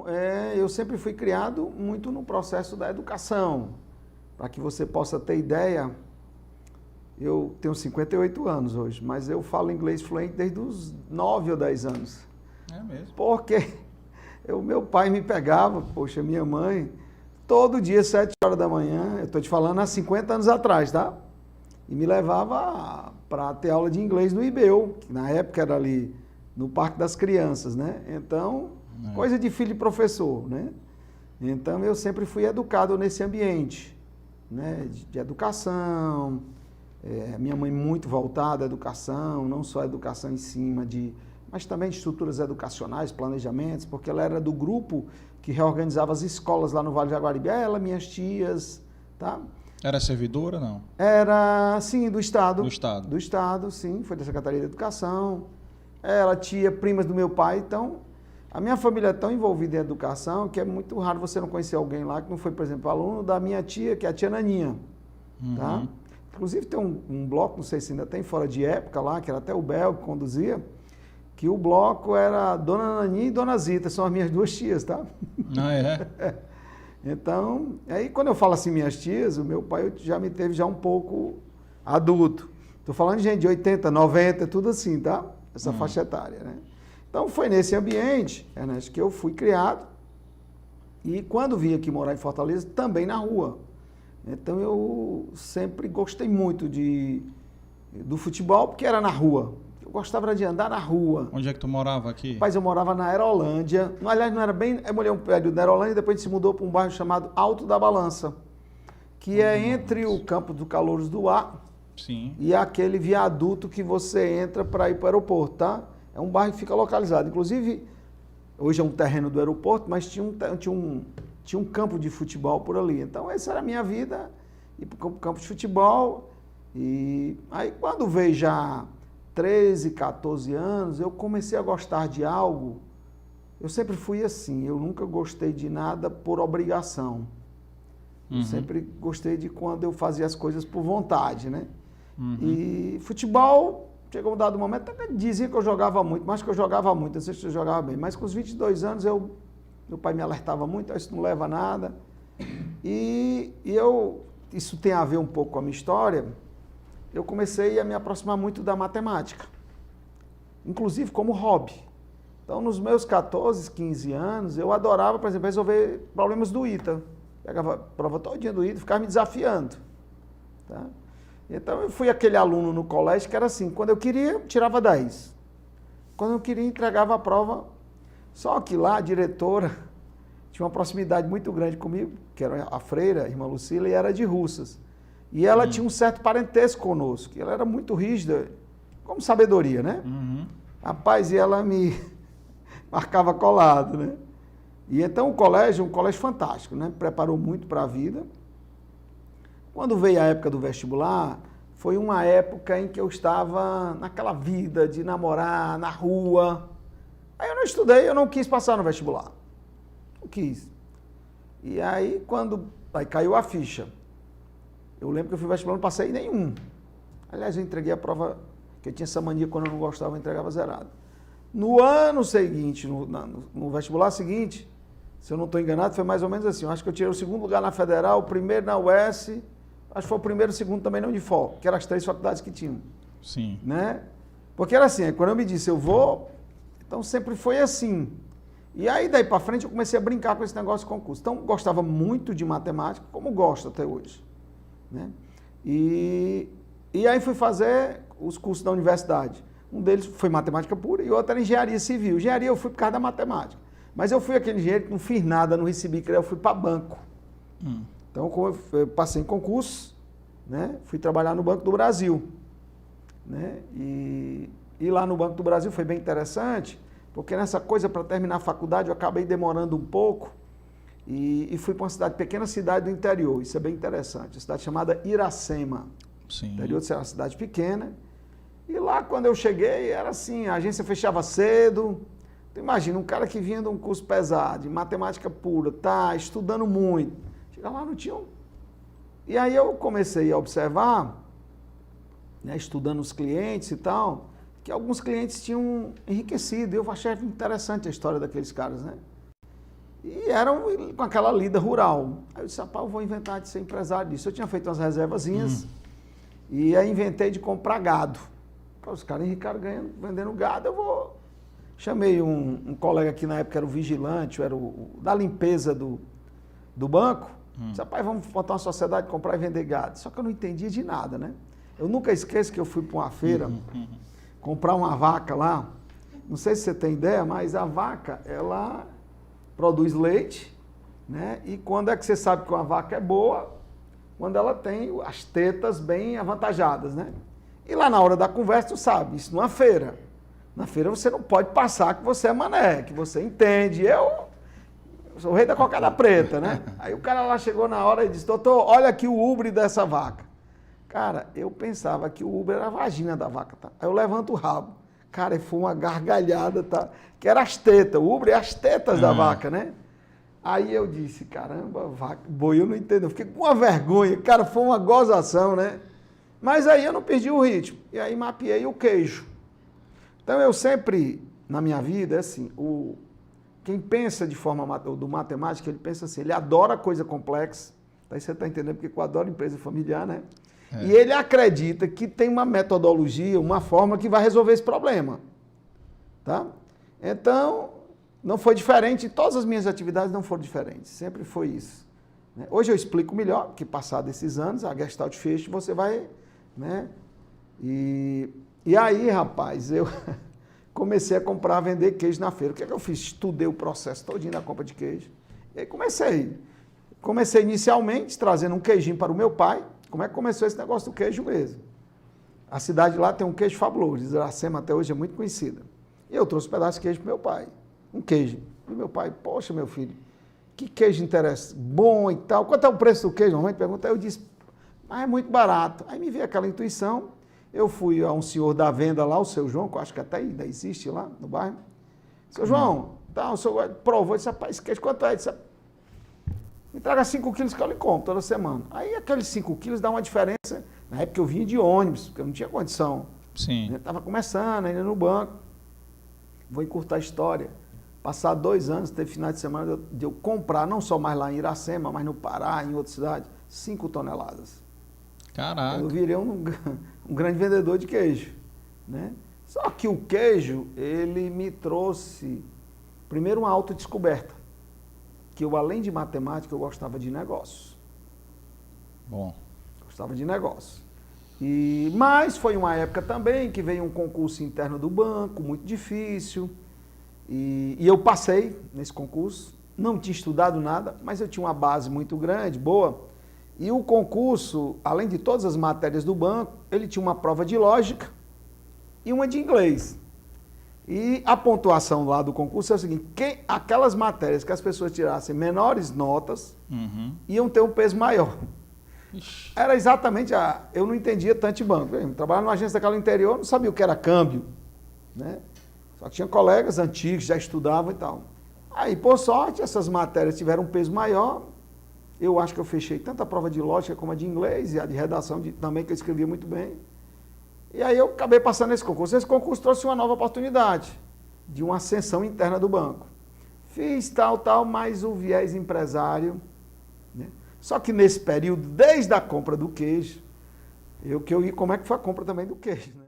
Então, eu sempre fui criado muito no processo da educação. Para que você possa ter ideia, eu tenho 58 anos hoje, mas eu falo inglês fluente desde os 9 ou 10 anos. É mesmo? Porque meu pai me pegava, poxa, minha mãe, todo dia, 7 horas da manhã, eu estou te falando há 50 anos atrás, tá? E me levava para ter aula de inglês no IBEU, que na época era ali no Parque das Crianças, né? Então, coisa de filho de professor, né? Então, eu sempre fui educado nesse ambiente, né? De educação, minha mãe muito voltada à educação, não só a educação em cima mas também de estruturas educacionais, planejamentos, porque ela era do grupo que reorganizava as escolas lá no Vale do Jaguaribe. Ela, minhas tias, tá? Era servidora, não? Era, sim, do Estado. Do Estado. Do Estado, sim, foi da Secretaria de Educação. Ela, tia, primas do meu pai, então, a minha família é tão envolvida em educação que é muito raro você não conhecer alguém lá que não foi, por exemplo, aluno da minha tia, que é a tia Naninha, tá? Inclusive tem um bloco, não sei se ainda tem, fora de época lá, que era até o Bel que conduzia, que o bloco era Dona Naninha e Dona Zita, são as minhas duas tias, tá? Ah, é? Então, aí quando eu falo assim minhas tias, o meu pai já me teve já um pouco adulto. Estou falando de gente de 80, 90, tudo assim, tá? Essa faixa etária, né? Então foi nesse ambiente, Ernesto, que eu fui criado e quando vim aqui morar em Fortaleza, também na rua. Então eu sempre gostei muito do futebol, porque era na rua. Eu gostava de andar na rua. Onde é que tu morava aqui? Rapaz, eu morava na Aerolândia. Aliás, não era bem... Eu morei um período na Aerolândia, depois a gente se mudou para um bairro chamado Alto da Balança, que é entre o Campo do Calouros do Ar e aquele viaduto que você entra para ir para o aeroporto, tá? É um bairro que fica localizado. Inclusive, hoje é um terreno do aeroporto, mas tinha um campo de futebol por ali. Então, essa era a minha vida, ir para o campo de futebol. E aí, quando veio já 13, 14 anos, eu comecei a gostar de algo. Eu sempre fui assim, eu nunca gostei de nada por obrigação. Eu sempre gostei de quando eu fazia as coisas por vontade, né? E futebol, chegou um dado momento, até dizia que eu jogava muito, mas que eu jogava muito, não sei se eu jogava bem, mas com os 22 anos meu pai me alertava muito, isso não leva a nada. Isso tem a ver um pouco com a minha história, eu comecei a me aproximar muito da matemática, inclusive como hobby. Então, nos meus 14, 15 anos, eu adorava, por exemplo, resolver problemas do ITA. Pegava a prova todinha do ITA e ficava me desafiando. Tá? Então, eu fui aquele aluno no colégio que era assim, quando eu queria, tirava 10. Quando eu queria, entregava a prova. Só que lá, a diretora tinha uma proximidade muito grande comigo, que era a freira, a irmã Lucila, e era de Russas. E ela tinha um certo parentesco conosco. Ela era muito rígida, como sabedoria, né? Rapaz, e ela me marcava colado, né? E então o colégio, um colégio fantástico, né? Preparou muito para a vida. Quando veio a época do vestibular, foi uma época em que eu estava naquela vida de namorar na rua. Aí eu não estudei, eu não quis passar no vestibular. Não quis. E aí, aí caiu a ficha. Eu lembro que eu fui vestibular, não passei nenhum. Aliás, eu entreguei a prova, que eu tinha essa mania, quando eu não gostava, eu entregava zerado. No ano seguinte, no vestibular seguinte, se eu não estou enganado, foi mais ou menos assim. Eu acho que eu tirei o segundo lugar na Federal, o primeiro na UES, acho que foi o primeiro e o segundo também na Unifor, que eram as 3 faculdades que tinham. Sim. Né? Porque era assim, quando eu me disse, eu vou, então sempre foi assim. E aí, daí para frente, eu comecei a brincar com esse negócio de concurso. Então, gostava muito de matemática, como gosto até hoje. Né? E aí fui fazer os cursos da universidade. Um deles foi matemática pura e o outro era engenharia civil. Engenharia eu fui por causa da matemática. Mas eu fui aquele engenheiro que não fiz nada, não recebi crédito, eu fui para banco. Então, como eu passei em concurso, né? Fui trabalhar no Banco do Brasil. Né? E lá no Banco do Brasil foi bem interessante, porque nessa coisa, para terminar a faculdade, eu acabei demorando um pouco e fui para uma cidade, pequena cidade do interior. Isso é bem interessante. Uma cidade chamada Iracema. Sim. Interior de ser uma cidade pequena. E lá, quando eu cheguei, era assim, a agência fechava cedo. Então, imagina, um cara que vinha de um curso pesado, de matemática pura, tá estudando muito. Chega lá, não tinha E aí eu comecei a observar, né, estudando os clientes e tal, que alguns clientes tinham enriquecido. Eu achei interessante a história daqueles caras, né? E eram com aquela lida rural. Aí eu disse, rapaz, eu vou inventar de ser empresário disso. Eu tinha feito umas reservazinhas e aí inventei de comprar gado. Os caras enricaram vendendo gado, eu vou... Chamei um colega aqui na época, era o vigilante, era o da limpeza do banco. Disse, rapaz, vamos botar uma sociedade, comprar e vender gado. Só que eu não entendia de nada, né? Eu nunca esqueço que eu fui para uma feira comprar uma vaca lá. Não sei se você tem ideia, mas a vaca, ela produz leite, né? E quando é que você sabe que uma vaca é boa? Quando ela tem as tetas bem avantajadas, né? E lá na hora da conversa, tu sabe, isso numa feira. Na feira você não pode passar que você é mané, que você entende. Eu sou o rei da cocada preta, né? Aí o cara lá chegou na hora e disse, doutor, olha aqui o ubre dessa vaca. Cara, eu pensava que o ubre era a vagina da vaca, tá? Aí eu levanto o rabo. Cara, foi uma gargalhada, tá? Que era as tetas, o ubre é as tetas da vaca, né? Aí eu disse, caramba, vaca, boi, eu não entendo. Eu fiquei com uma vergonha. Cara, foi uma gozação, né? Mas aí eu não perdi o ritmo. E aí mapeei o queijo. Então eu sempre, na minha vida, é assim, quem pensa de forma do matemática, ele pensa assim, ele adora coisa complexa. Aí você está entendendo porque eu adoro empresa familiar, né? É. E ele acredita que tem uma metodologia, uma fórmula que vai resolver esse problema. Tá? Então, não foi diferente, todas as minhas atividades não foram diferentes, sempre foi isso. Hoje eu explico melhor, porque passado esses anos, a Gestalt Fest, você vai, né? E aí, rapaz, eu comecei a comprar, vender queijo na feira. O que é que eu fiz? Estudei o processo todinho da compra de queijo. E aí comecei inicialmente trazendo um queijinho para o meu pai. Como é que começou esse negócio do queijo mesmo? A cidade lá tem um queijo fabuloso, Iracema até hoje é muito conhecida. E eu trouxe um pedaço de queijo para o meu pai, um queijo. E meu pai, poxa, meu filho, que queijo interessante, bom e tal. Quanto é o preço do queijo? Normalmente pergunta, aí eu disse, mas é muito barato. Aí me veio aquela intuição, eu fui a um senhor da venda lá, o seu João, que eu acho que até ainda existe lá no bairro. Seu João, tá, o senhor provou, disse, rapaz, esse queijo quanto é? Disse, me traga 5 quilos que eu lhe compro toda semana. Aí aqueles 5 quilos dá uma diferença. Na época eu vinha de ônibus, porque eu não tinha condição. Sim. Estava começando ainda no banco. Vou encurtar a história. Passar 2 anos, teve finais de semana de eu comprar, não só mais lá em Iracema, mas no Pará, em outra cidade, 5 toneladas. Caraca. Eu virei um grande vendedor de queijo, né? Só que o queijo, ele me trouxe, primeiro, uma autodescoberta. Que eu, além de matemática, eu gostava de negócio. Bom. Gostava de negócio. Mas foi uma época também que veio um concurso interno do banco, muito difícil. E eu passei nesse concurso, não tinha estudado nada, mas eu tinha uma base muito grande, boa. E o concurso, além de todas as matérias do banco, ele tinha uma prova de lógica e uma de inglês. E a pontuação lá do concurso é o seguinte, aquelas matérias que as pessoas tirassem menores notas, iam ter um peso maior. Ixi. Era exatamente eu não entendia tanto de banco. Eu trabalhava numa agência daquela interior, não sabia o que era câmbio, né? Só que tinha colegas antigos, já estudavam e tal. Aí, por sorte, essas matérias tiveram um peso maior. Eu acho que eu fechei tanto a prova de lógica como a de inglês e a de redação também, que eu escrevia muito bem. E aí eu acabei passando nesse concurso. Esse concurso trouxe uma nova oportunidade de uma ascensão interna do banco. Fiz tal, mas o viés empresário, né? Só que nesse período, desde a compra do queijo, como é que foi a compra também do queijo, né?